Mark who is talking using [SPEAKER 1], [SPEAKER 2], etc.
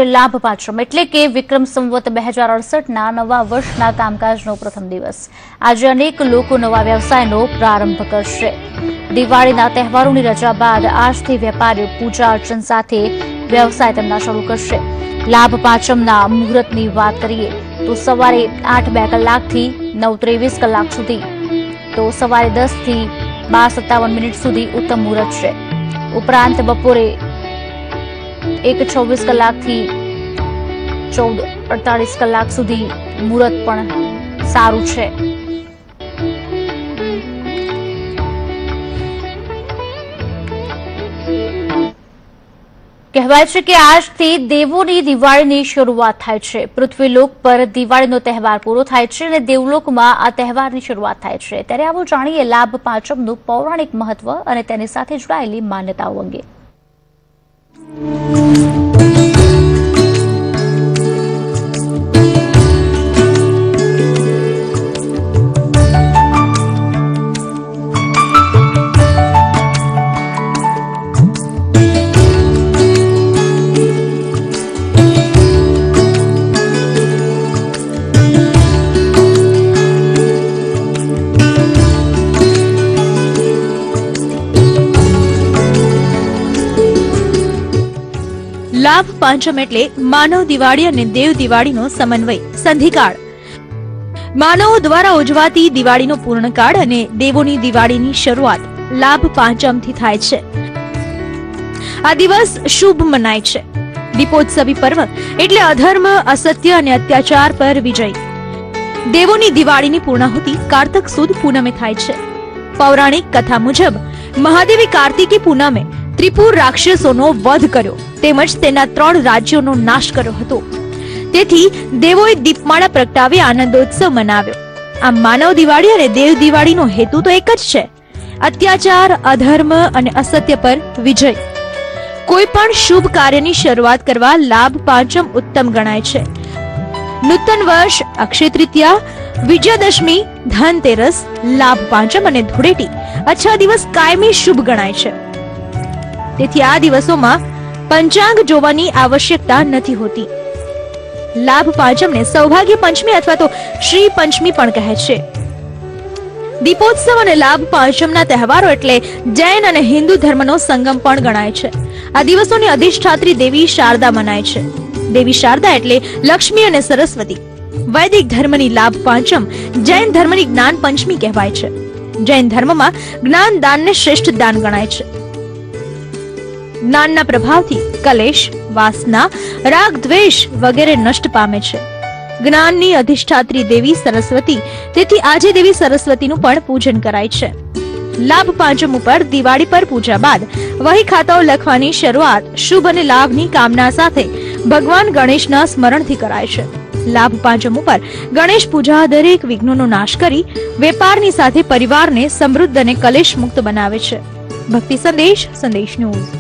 [SPEAKER 1] લાભ પાંચમ એટલે કે વિક્રમ સંવત 2068ના નવા વર્ષના કામકાજનો પ્રથમ દિવસ। આજે અનેક લોકો નવા વ્યવસાયનો પ્રારંભ કરશે। દિવાળીના તહેવારોની રજા બાદ આજથી વેપારીઓ પૂજા અર્ચન સાથે વ્યવસાય તેમના શરૂ કરશે। લાભ પાંચમના મુહૂર્તની વાત કરીએ તો સવારે 8:02 કલાકથી 9:23 કલાક સુધી, તો સવારે 10 થી 12:57 સુધી ઉત્તમ મુહૂર્ત છે। ઉપરાંત બપોરે 1:24 કલાકથી 14:48 કલાક સુધી મુહૂર્ત પણ સારું છે। કહેવાય છે કે આજથી દેવોની દિવાળીની શરૂઆત થાય છે। પૃથ્વીલોક પર દિવાળીનો તહેવાર પૂરો થાય છે અને દેવલોકમાં આ તહેવારની શરૂઆત થાય છે। ત્યારે આવો જાણીએ લાભ પાંચમનું પૌરાણિક મહત્વ અને તેની સાથે જોડાયેલી માન્યતાઓ અંગે।
[SPEAKER 2] લાભ પાંચમ એટલે માનવ દિવાળી અને દેવ દિવાળીનો સમન્વય, સંધિકાળ। માનવો દ્વારા ઉજવાતી દિવાળીનો પૂર્ણકાળ અને દેવોની દિવાળીની શરૂઆત લાભ પાંચમથી થાય છે। આ દિવસ શુભ મનાય છે। દીપોત્સવી પર્વ એટલે અધર્મ, અસત્ય અને અત્યાચાર પર વિજય। દેવોની દિવાળીની પૂર્ણાહુતિ કારતક સુદ પૂનમે થાય છે। પૌરાણિક કથા મુજબ મહાદેવી કાર્તિકી પૂનમે ત્રિપુર રાક્ષસોનો વધ કર્યો તેમજ તેના 3 રાજ્યોનો નાશ કર્યો હતો। તેથી દેવોએ દીપમાળા પ્રગટાવી આનંદોત્સવ મનાવ્યો। આ માનવ દિવાળી અને દેવ દિવાળીનો હેતુ તો એક જ છે, અત્યાચાર, અધર્મ અને અસત્ય પર વિજય। કોઈ પણ શુભ કાર્યની શરૂઆત કરવા લાભ પાંચમ ઉત્તમ ગણાય છે। નૂતન વર્ષ, અક્ષય તૃતીયા, વિજયાદશમી, ધનતેરસ, લાભ પાંચમ અને ધૂળેટી આ 6 દિવસ કાયમી શુભ ગણાય છે। તેથી આ દિવસોમાં પંચાંગ જોવાની આવશ્યકતા નથી હોતી। લાભ પાંચમને સૌભાગ્ય પંચમી અથવા તો શ્રી પંચમી પણ કહે છે। દીપોત્સવ અને લાભ પાંચમના તહેવારો એટલે જૈન અને હિન્દુ ધર્મનો સંગમ પણ ગણાય છે। આ દિવસોની અધિષ્ઠાત્રી દેવી શારદા મનાય છે। દેવી શારદા એટલે લક્ષ્મી અને સરસ્વતી। વૈદિક ધર્મની લાભ પાંચમ, જૈન ધર્મની જ્ઞાન પંચમી કહેવાય છે। જૈન ધર્મમાં જ્ઞાન દાનને શ્રેષ્ઠ દાન ગણાય છે। જ્ઞાનના પ્રભાવથી કલેશ, વાસના, રાગ, દ્વેષ વગેરે નષ્ટ પામે છે। જ્ઞાનની અધિષ્ઠાત્રી દેવી સરસ્વતી, તેથી આજે દેવી સરસ્વતીનું પણ પૂજન કરાય છે। લાભ પાંચમ ઉપર દિવાળી પર પૂજા બાદ વહી ખાતાઓ લખવાની શરૂઆત શુભ અને લાભની કામના સાથે ભગવાન ગણેશના સ્મરણથી કરાય છે। લાભ પાંચમ ઉપર ગણેશ પૂજા દરેક વિઘ્નોનો નાશ કરી વેપારની સાથે પરિવારને સમૃદ્ધ અને કલેશ મુક્ત બનાવે છે। ભક્તિ સંદેશ, સંદેશ ન્યૂઝ।